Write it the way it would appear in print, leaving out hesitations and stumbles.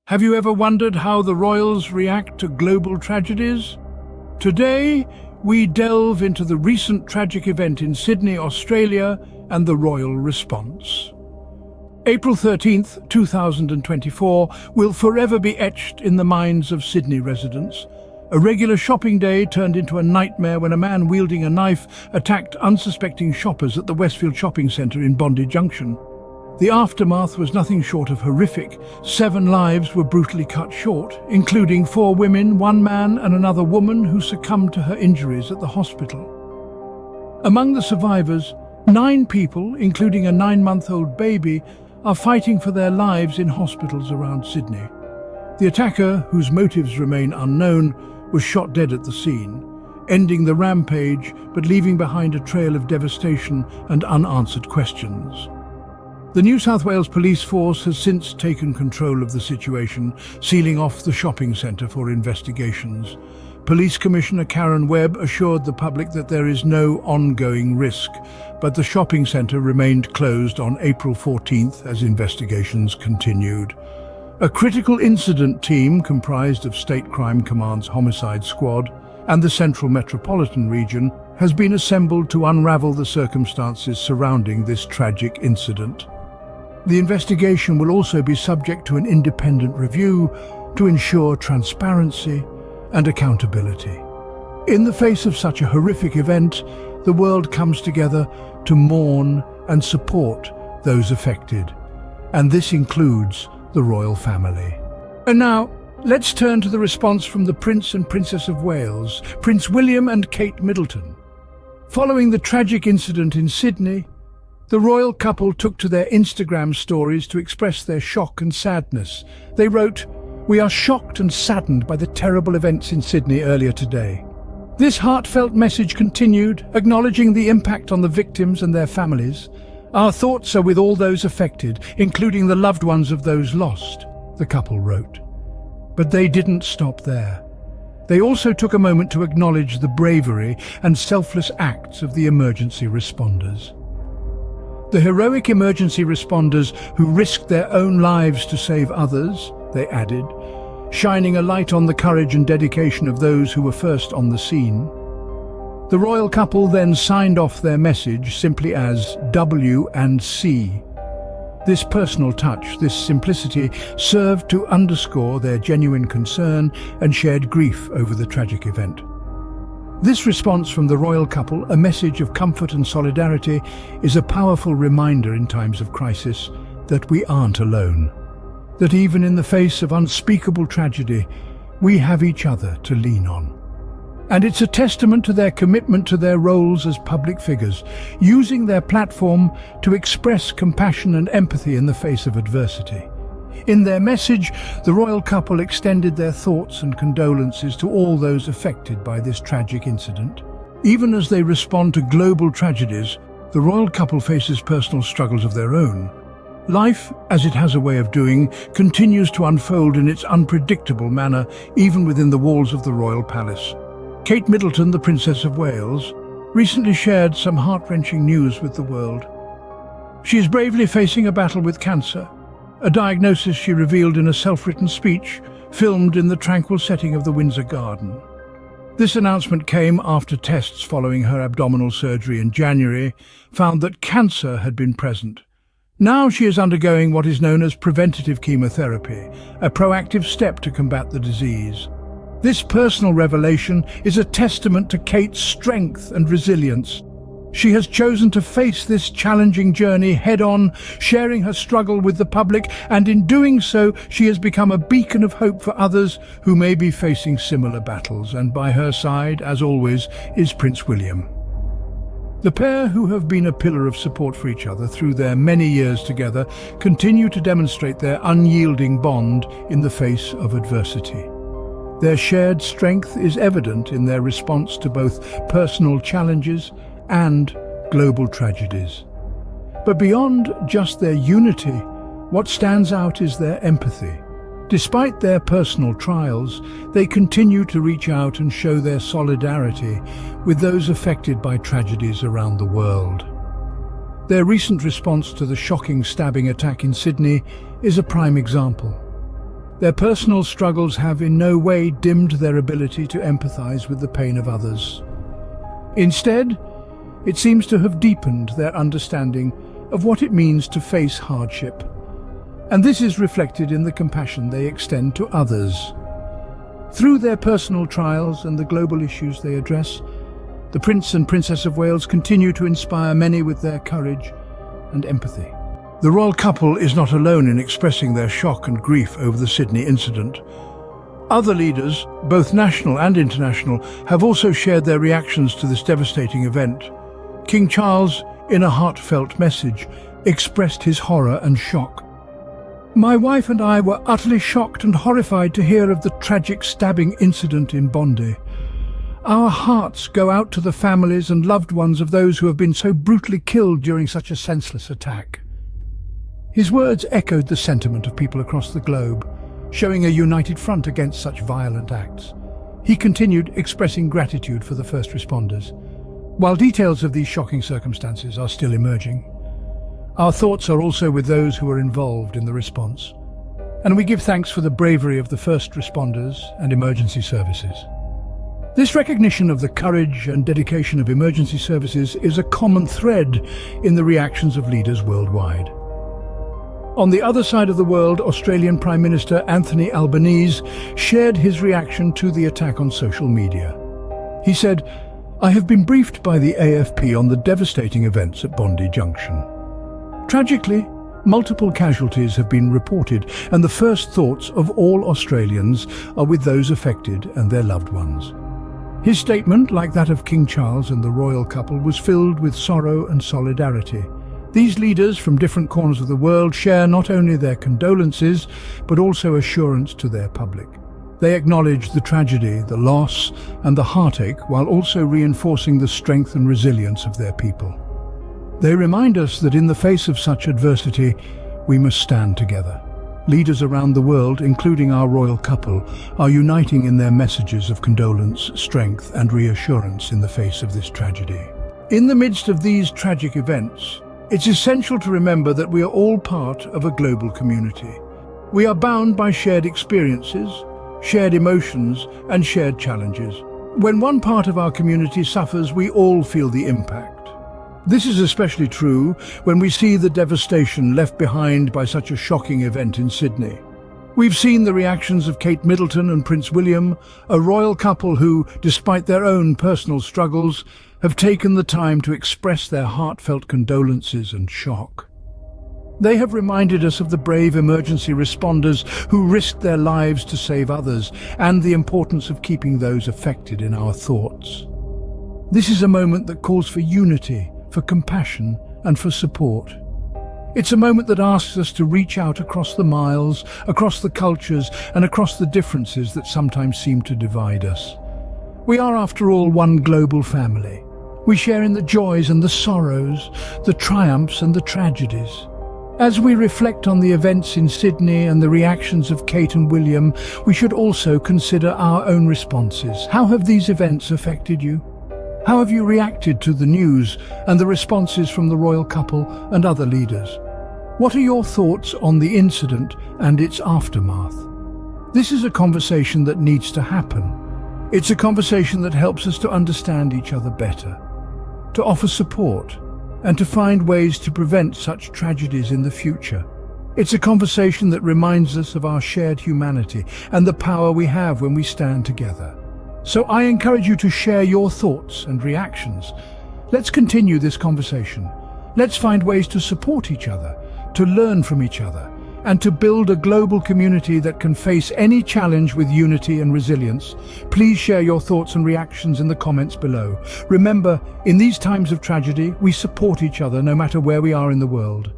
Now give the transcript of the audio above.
Have you ever wondered how the royals react to global tragedies? Today, we delve into the recent tragic event in Sydney, Australia, and the royal response. April 13th, 2024 will forever be etched in the minds of Sydney residents. A regular shopping day turned into a nightmare when a man wielding a knife attacked unsuspecting shoppers at the Westfield shopping centre in Bondi Junction. The aftermath was nothing short of horrific. 7 lives were brutally cut short, including 4 women, 1 man and another woman who succumbed to her injuries at the hospital. Among the survivors, 9 people, including a 9-month-old baby, are fighting for their lives in hospitals around Sydney. The attacker, whose motives remain unknown, was shot dead at the scene, ending the rampage but leaving behind a trail of devastation and unanswered questions. The New South Wales Police Force has since taken control of the situation, sealing off the shopping centre for investigations. Police Commissioner Karen Webb assured the public that there is no ongoing risk, but the shopping centre remained closed on April 14th as investigations continued. A critical incident team comprised of State Crime Command's Homicide Squad and the Central Metropolitan Region has been assembled to unravel the circumstances surrounding this tragic incident. The investigation will also be subject to an independent review to ensure transparency and accountability. In the face of such a horrific event, the world comes together to mourn and support those affected, and this includes the royal family. And now, let's turn to the response from the Prince and Princess of Wales, Prince William and Kate Middleton. Following the tragic incident in Sydney, the royal couple took to their Instagram stories to express their shock and sadness. They wrote, "We are shocked and saddened by the terrible events in Sydney earlier today. This heartfelt message continued, acknowledging the impact on the victims and their families. Our thoughts are with all those affected, including the loved ones of those lost," the couple wrote. But they didn't stop there. They also took a moment to acknowledge the bravery and selfless acts of the emergency responders. The heroic emergency responders who risked their own lives to save others, they added, shining a light on the courage and dedication of those who were first on the scene. The royal couple then signed off their message simply as W&C. This personal touch, this simplicity, served to underscore their genuine concern and shared grief over the tragic event. This response from the royal couple, a message of comfort and solidarity, is a powerful reminder in times of crisis that we aren't alone. That even in the face of unspeakable tragedy, we have each other to lean on. And it's a testament to their commitment to their roles as public figures, using their platform to express compassion and empathy in the face of adversity. In their message, the royal couple extended their thoughts and condolences to all those affected by this tragic incident. Even as they respond to global tragedies, the royal couple faces personal struggles of their own. Life, as it has a way of doing, continues to unfold in its unpredictable manner, even within the walls of the royal palace. Kate Middleton, the Princess of Wales, recently shared some heart-wrenching news with the world. She is bravely facing a battle with cancer, a diagnosis she revealed in a self-written speech filmed in the tranquil setting of the Windsor Garden. This announcement came after tests following her abdominal surgery in January found that cancer had been present. Now she is undergoing what is known as preventative chemotherapy, a proactive step to combat the disease. This personal revelation is a testament to Kate's strength and resilience. She has chosen to face this challenging journey head-on, sharing her struggle with the public, and in doing so, she has become a beacon of hope for others who may be facing similar battles. And by her side, as always, is Prince William. The pair, who have been a pillar of support for each other through their many years together, continue to demonstrate their unyielding bond in the face of adversity. Their shared strength is evident in their response to both personal challenges and global tragedies. But beyond just their unity, what stands out is their empathy. Despite their personal trials, they continue to reach out and show their solidarity with those affected by tragedies around the world. Their recent response to the shocking stabbing attack in Sydney is a prime example. Their personal struggles have in no way dimmed their ability to empathize with the pain of others. Instead, it seems to have deepened their understanding of what it means to face hardship. And this is reflected in the compassion they extend to others. Through their personal trials and the global issues they address, the Prince and Princess of Wales continue to inspire many with their courage and empathy. The royal couple is not alone in expressing their shock and grief over the Sydney incident. Other leaders, both national and international, have also shared their reactions to this devastating event. King Charles, in a heartfelt message, expressed his horror and shock. "My wife and I were utterly shocked and horrified to hear of the tragic stabbing incident in Bondi. Our hearts go out to the families and loved ones of those who have been so brutally killed during such a senseless attack." His words echoed the sentiment of people across the globe, showing a united front against such violent acts. He continued expressing gratitude for the first responders. While details of these shocking circumstances are still emerging, our thoughts are also with those who are involved in the response, and we give thanks for the bravery of the first responders and emergency services. This recognition of the courage and dedication of emergency services is a common thread in the reactions of leaders worldwide. On the other side of the world, Australian Prime Minister Anthony Albanese shared his reaction to the attack on social media. He said, "I have been briefed by the AFP on the devastating events at Bondi Junction. Tragically, multiple casualties have been reported, and the first thoughts of all Australians are with those affected and their loved ones." His statement, like that of King Charles and the royal couple, was filled with sorrow and solidarity. These leaders from different corners of the world share not only their condolences, but also assurance to their public. They acknowledge the tragedy, the loss, and the heartache, while also reinforcing the strength and resilience of their people. They remind us that in the face of such adversity, we must stand together. Leaders around the world, including our royal couple, are uniting in their messages of condolence, strength, and reassurance in the face of this tragedy. In the midst of these tragic events, it's essential to remember that we are all part of a global community. We are bound by shared experiences, shared emotions, and shared challenges. When one part of our community suffers, we all feel the impact. This is especially true when we see the devastation left behind by such a shocking event in Sydney. We've seen the reactions of Kate Middleton and Prince William, a royal couple who, despite their own personal struggles, have taken the time to express their heartfelt condolences and shock. They have reminded us of the brave emergency responders who risked their lives to save others, and the importance of keeping those affected in our thoughts. This is a moment that calls for unity, for compassion, and for support. It's a moment that asks us to reach out across the miles, across the cultures, and across the differences that sometimes seem to divide us. We are, after all, one global family. We share in the joys and the sorrows, the triumphs and the tragedies. As we reflect on the events in Sydney and the reactions of Kate and William, we should also consider our own responses. How have these events affected you? How have you reacted to the news and the responses from the royal couple and other leaders? What are your thoughts on the incident and its aftermath? This is a conversation that needs to happen. It's a conversation that helps us to understand each other better, to offer support, and to find ways to prevent such tragedies in the future. It's a conversation that reminds us of our shared humanity and the power we have when we stand together. So I encourage you to share your thoughts and reactions. Let's continue this conversation. Let's find ways to support each other, to learn from each other, and to build a global community that can face any challenge with unity and resilience. Please share your thoughts and reactions in the comments below. Remember, in these times of tragedy, we support each other no matter where we are in the world.